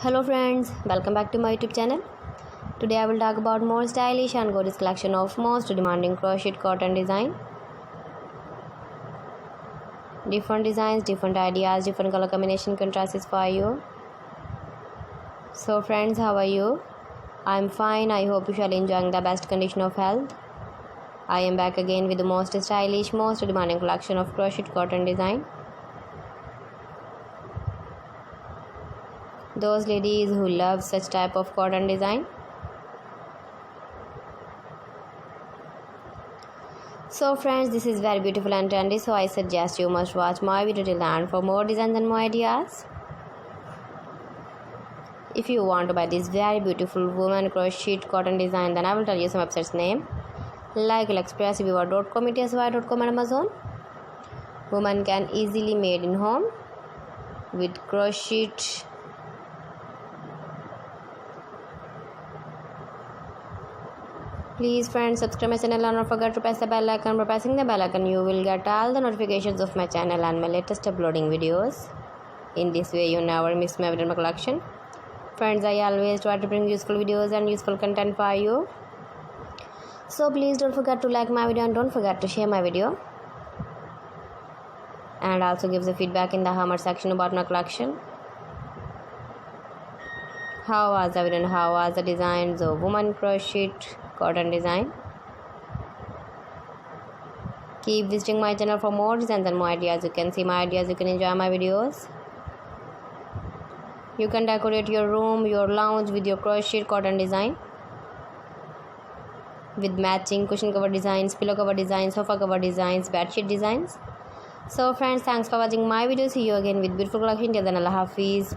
Hello friends, welcome back to my YouTube channel. Today I will talk about more stylish and gorgeous collection of most demanding crocheted cotton design. Different designs, different ideas, different color combination contrasts for you. So friends, how are you? I'm fine. I hope you shall enjoying the best condition of health. I am back again with the most stylish, most demanding collection of crocheted cotton design. Those ladies who love such type of cotton design. So friends, this is very beautiful and trendy, so I suggest you must watch my video till the end for more designs and more ideas. If you want to buy this very beautiful woman crocheted cotton design, then I will tell you some websites name like AliExpress, Viva.com, ETSY.com and Amazon. Woman can easily made in home with crochet. Please friends, subscribe my channel and don't forget to press the bell icon. By pressing the bell icon, you will get all the notifications of my channel and my latest uploading videos. In this way, you never miss my video collection. Friends, I always try to bring useful videos and useful content for you. So please don't forget to like my video and don't forget to share my video. And also give the feedback in the comment section about my collection. How was the video and how was the designs of woman crocheted cotton design? Keep visiting my channel for more designs and more ideas. You can see my ideas, you can enjoy my videos. You can decorate your room, your lounge with your crocheted cotton design, with matching cushion cover designs, pillow cover designs, sofa cover designs, bedsheet designs. So friends, thanks for watching my video. See you again with beautiful collection. Till then, Allah Hafiz.